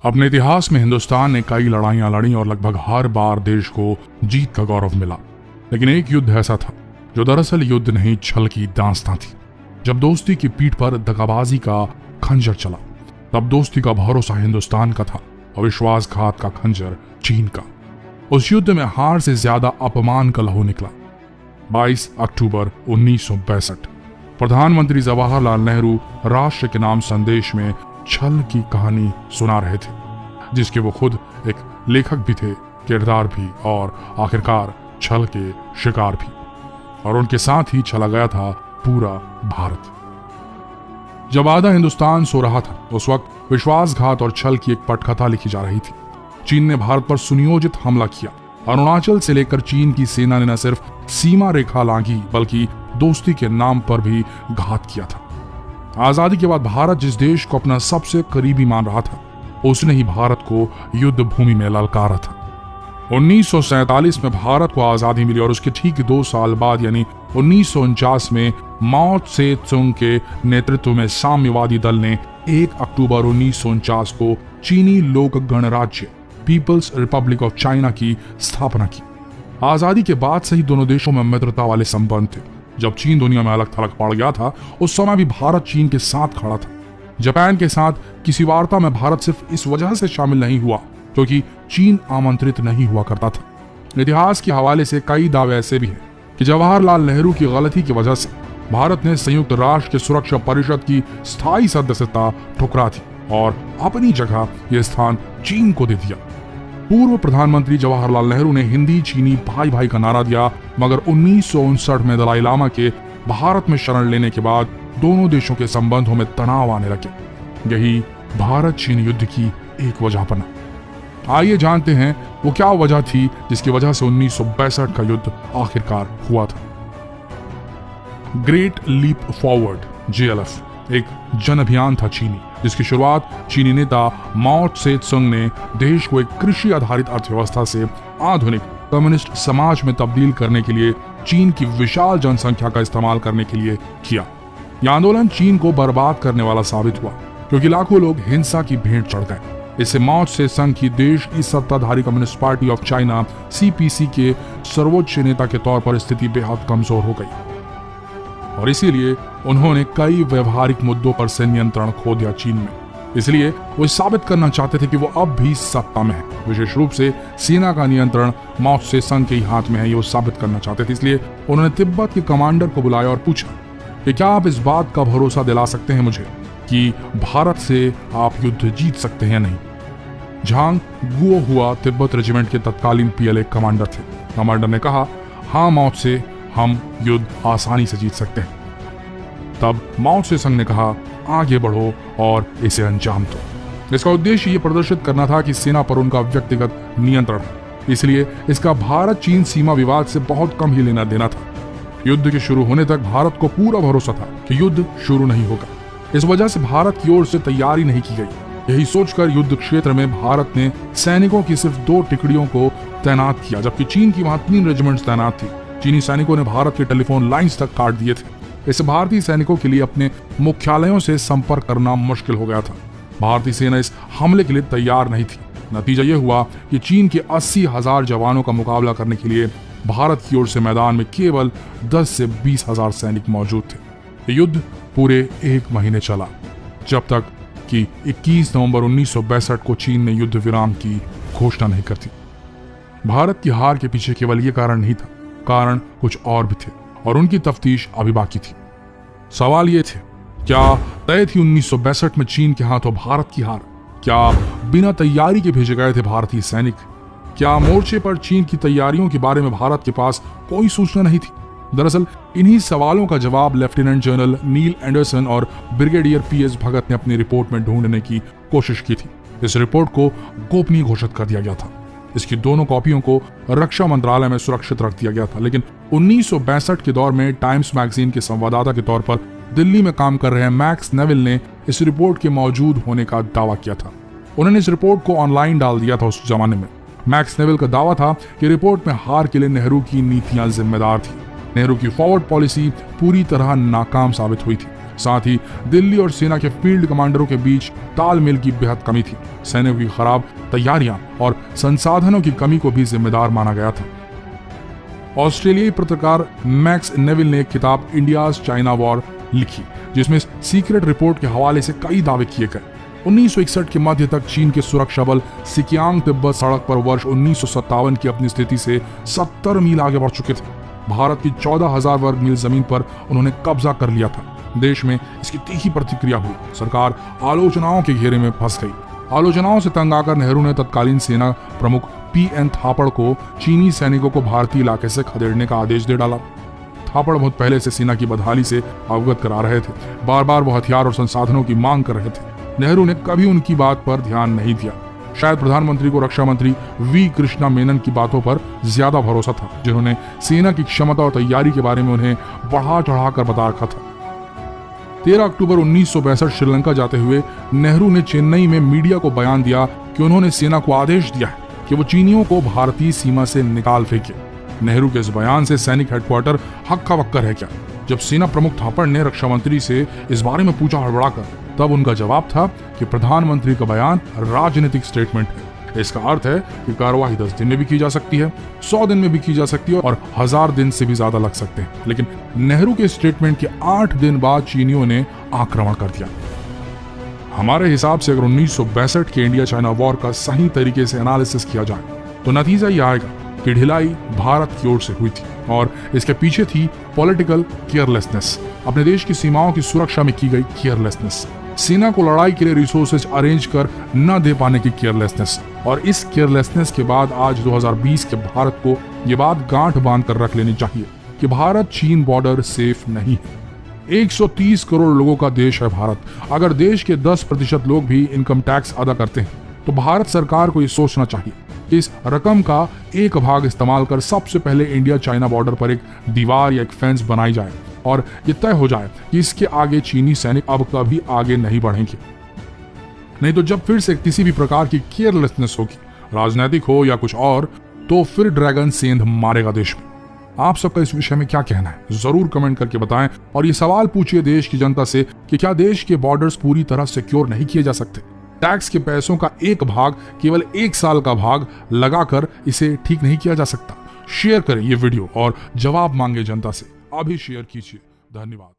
अपने इतिहास में हिंदुस्तान ने कई लड़ाइयां लड़ी और लगभग हर बार देश को जीत का गौरव मिला। लेकिन एक युद्ध ऐसा था जो दरअसल युद्ध नहीं, छल की दास्तां थी। जब दोस्ती की पीठ पर दगाबाजी का खंजर चला, तब दोस्ती का भरोसा हिंदुस्तान का था और विश्वासघात का खंजर चीन का। उस युद्ध में हार से ज्यादा अपमान का लहू निकला। 22 अक्टूबर 1962 प्रधानमंत्री जवाहरलाल नेहरू राष्ट्र के नाम संदेश में छल की कहानी सुना रहे थे, जिसके वो खुद एक लेखक भी थे, किरदार भी और आखिरकार छल के शिकार भी। और उनके साथ ही चला गया था पूरा भारत। जब आधा हिंदुस्तान सो रहा था, उस वक्त विश्वासघात और छल की एक पटकथा लिखी जा रही थी। चीन ने भारत पर सुनियोजित हमला किया। अरुणाचल से लेकर चीन की सेना ने न सिर्फ सीमा रेखा लांघी, बल्कि दोस्ती के नाम पर भी घात किया था। आजादी के बाद भारत जिस देश को अपना सबसे करीबी मान रहा था, उसने ही भारत को युद्ध भूमि में ललकारा था। 1947 में भारत को आजादी मिली और उसके ठीक 2 साल बाद यानी 1949 में माओ त्से तुंग के नेतृत्व में साम्यवादी दल ने 1 अक्टूबर 1949 को चीनी लोक गणराज्य पीपल्स रिपब्लिक ऑफ चाइना की स्थापना की। आजादी के बाद से ही दोनों देशों में मित्रता वाले संबंध थे। जब चीन दुनिया में अलग थलग पड़ गया था, उस समय भी भारत चीन के साथ खड़ा था। जापान के साथ किसी वार्ता में भारत सिर्फ इस वजह से शामिल नहीं हुआ क्योंकि चीन आमंत्रित नहीं हुआ करता था। इतिहास के हवाले से कई दावे ऐसे भी हैं कि जवाहरलाल नेहरू की गलती की वजह से भारत ने संयुक्त राष्ट्र के सुरक्षा परिषद की स्थायी सदस्यता ठुकरा दी और अपनी जगह यह स्थान चीन को दे दिया। पूर्व प्रधानमंत्री जवाहरलाल नेहरू ने हिंदी चीनी भाई भाई का नारा दिया, मगर 1959 में दलाई लामा के भारत में शरण लेने के बाद दोनों देशों के संबंधों में तनाव आने लगे। यही भारत चीन युद्ध की एक वजह बना। आइए जानते हैं वो क्या वजह थी जिसकी वजह से 1962 का युद्ध आखिरकार हुआ था। ग्रेट लीप फॉरवर्ड JLF एक जन अभियान था चीनी, जिसकी शुरुआत चीनी नेता माओ त्से तुंग ने देश को एक कृषि आधारित अर्थव्यवस्था से आधुनिक कम्युनिस्ट समाज में तब्दील करने के लिए चीन की विशाल जनसंख्या का इस्तेमाल करने के लिए किया। यह आंदोलन चीन को बर्बाद करने वाला साबित हुआ क्योंकि लाखों लोग हिंसा की भेंट चढ़ गए। इससे माओ त्से तुंग की देश की सत्ताधारी communist party of China CPC के सर्वोच्च नेता के तौर पर स्थिति बेहद कमजोर हो गई और इसीलिए उन्होंने कई व्यवहारिक मुद्दों पर से नियंत्रण खो दिया चीन में। इसलिए वो साबित करना चाहते थे कि वो अब भी सत्ता में है। विशेष रूप से सेना का नियंत्रण माओ त्से तुंग के ही हाथ में है, ये वो साबित करना चाहते थे। इसलिए उन्होंने तिब्बत के कमांडर को बुलाया और पूछा कि क्या आप इस बात का भरोसा दिला सकते हैं मुझे कि भारत से आप युद्ध जीत सकते हैं? नहीं। झांग गुओ हुआ तिब्बत रेजिमेंट के तत्कालीन PLA कमांडर थे। कमांडर ने कहा, हाँ माओ त्से, हम युद्ध आसानी से जीत सकते हैं। तब माओ त्से तुंग ने कहा, आगे बढ़ो और इसे अंजाम दो। इसका उद्देश्य ये प्रदर्शित करना था कि सेना पर उनका व्यक्तिगत नियंत्रण है। इसलिए इसका भारत चीन सीमा विवाद से बहुत कम ही लेना देना था। युद्ध के शुरू होने तक भारत को पूरा भरोसा था कि युद्ध शुरू नहीं होगा। इस वजह से भारत की ओर से तैयारी नहीं की गई। यही सोचकर युद्ध क्षेत्र में भारत ने सैनिकों की सिर्फ 2 टुकड़ियों को तैनात किया, जबकि चीन की वहां 3 रेजिमेंट्स तैनात थी। चीनी सैनिकों ने भारत के टेलीफोन लाइंस तक काट दिए थे। इससे भारतीय सैनिकों के लिए अपने मुख्यालयों से संपर्क करना मुश्किल हो गया था। भारतीय सेना इस हमले के लिए तैयार नहीं थी। नतीजा यह हुआ कि चीन के 80,000 जवानों का मुकाबला करने के लिए भारत की ओर से मैदान में केवल 10 से 20,000 सैनिक मौजूद थे। युद्ध पूरे 1 महीने चला, जब तक कि 21 नवंबर 1962 को चीन ने युद्ध विराम की घोषणा नहीं करती। भारत की हार के पीछे केवल ये कारण नहीं था, कारण कुछ और भी थे और उनकी तफ्तीश अभी बाकी थी। सवाल ये थे, क्या तय थी 1962 में चीन के हाथों भारत की हार? क्या बिना तैयारी के भेजे गए थे भारतीय सैनिक? क्या मोर्चे पर चीन की तैयारियों के बारे में भारत के पास कोई सूचना नहीं थी? दरअसल इन्हीं सवालों का जवाब लेफ्टिनेंट जनरल नील एंडरसन और ब्रिगेडियर PS भगत ने अपनी रिपोर्ट में ढूंढने की कोशिश की थी। इस रिपोर्ट को गोपनीय घोषित कर दिया गया था। इसकी दोनों कॉपियों को रक्षा मंत्रालय में सुरक्षित रख दिया गया था। लेकिन 1962 के दौर में टाइम्स मैगजीन के संवाददाता के तौर पर दिल्ली में काम कर रहे मैक्स नेविल ने इस रिपोर्ट के मौजूद होने का दावा किया था। उन्होंने इस रिपोर्ट को ऑनलाइन डाल दिया था। उस जमाने में मैक्स नेविल का दावा था कि रिपोर्ट में हार के लिए नेहरू की नीतियां जिम्मेदार थी। नेहरू की फॉरवर्ड पॉलिसी पूरी तरह नाकाम साबित हुई थी। साथ ही दिल्ली और सेना के फील्ड कमांडरों के बीच तालमेल की बेहद कमी थी। सैनिकों की खराब तैयारियां और संसाधनों की कमी को भी जिम्मेदार माना गया था। ऑस्ट्रेलियाई पत्रकार मैक्स नेविल ने एक किताब इंडियाज चाइना वॉर लिखी, जिसमें सीक्रेट रिपोर्ट के हवाले से कई दावे किए गए। 1961 के मध्य तक चीन के सुरक्षा बल सिकियांग तिब्बत सड़क पर वर्ष 1957 की अपनी स्थिति से 70 मील आगे बढ़ चुके थे। भारत की 14,000 वर्ग मील जमीन पर उन्होंने कब्जा कर लिया था। देश में इसकी तीखी प्रतिक्रिया हुई। सरकार आलोचनाओं के घेरे में फंस गई। आलोचनाओं से तंग आकर नेहरू ने तत्कालीन सेना प्रमुख पीएन थापड़ को चीनी सैनिकों को भारतीय इलाके से खदेड़ने का आदेश दे डाला। थापड़ बहुत पहले से सेना की बदहाली से अवगत करा रहे थे। बार बार वो हथियार और संसाधनों की मांग कर रहे थे। नेहरू ने कभी उनकी बात पर ध्यान नहीं दिया। शायद प्रधानमंत्री को रक्षा मंत्री वी कृष्णा मेनन की बातों पर ज्यादा भरोसा था, जिन्होंने सेना की क्षमता और तैयारी के बारे में उन्हें बढ़ा चढ़ाकर बता रखा था। 13 अक्टूबर 1962 श्रीलंका जाते हुए नेहरू ने चेन्नई में मीडिया को बयान दिया कि उन्होंने सेना को आदेश दिया है कि वो चीनियों को भारतीय सीमा से निकाल फेंके। नेहरू के इस बयान से सैनिक हेडक्वार्टर हक्का बक्का रह गया। जब सेना प्रमुख थापड़ ने रक्षा मंत्री से इस बारे में पूछा हड़बड़ाकर, तब उनका जवाब था कि प्रधानमंत्री का बयान राजनीतिक स्टेटमेंट है। इसका अर्थ है कि कार्रवाई 10 दिन में भी की जा सकती है, 100 दिन में भी की जा सकती है और 1000 दिन से भी ज्यादा लग सकते हैं। लेकिन नेहरू के स्टेटमेंट के 8 दिन बाद चीनियों ने आक्रमण कर दिया। हमारे हिसाब से अगर 1962 के इंडिया चाइना वॉर का सही तरीके से एनालिसिस किया जाए तो नतीजा ये आएगा कि ढिलाई भारत की ओर से हुई थी और इसके पीछे थी पॉलिटिकल केयरलेसनेस, अपने देश की सीमाओं की सुरक्षा में की गई केयरलेसनेस, सेना को लड़ाई के लिए रिसोर्सेज अरेंज कर न दे पाने की केयरलेसनेस। और इस केयरलेसनेस के बाद आज 2020 के भारत को ये बात गांठ बांध कर रख लेनी चाहिए कि भारत चीन बॉर्डर सेफ नहीं है। 130 करोड़ लोगों का देश है भारत। अगर देश के 10% लोग भी इनकम टैक्स अदा करते हैं तो भारत सरकार को ये सोचना चाहिए कि इस रकम का एक भाग इस्तेमाल कर सबसे पहले इंडिया चाइना बॉर्डर पर एक दीवार या एक फेंस बनाई जाए और ये तय हो जाए कि इसके आगे चीनी सैनिक अब कभी आगे नहीं बढ़ेंगे। नहीं तो जब फिर से किसी भी प्रकार की केयरलेसनेस होगी, राजनीतिक हो या कुछ और, तो फिर ड्रैगन सेंध मारेगा देश में। आप सबका इस विषय में क्या कहना है, जरूर कमेंट करके बताएं और ये सवाल पूछिए देश की जनता से कि क्या देश के बॉर्डर्स पूरी तरह सिक्योर नहीं किए जा सकते? टैक्स के पैसों का एक भाग, केवल 1 साल का भाग लगाकर इसे ठीक नहीं किया जा सकता? शेयर करें ये वीडियो और जवाब मांगे जनता से। अभी शेयर कीजिए। धन्यवाद।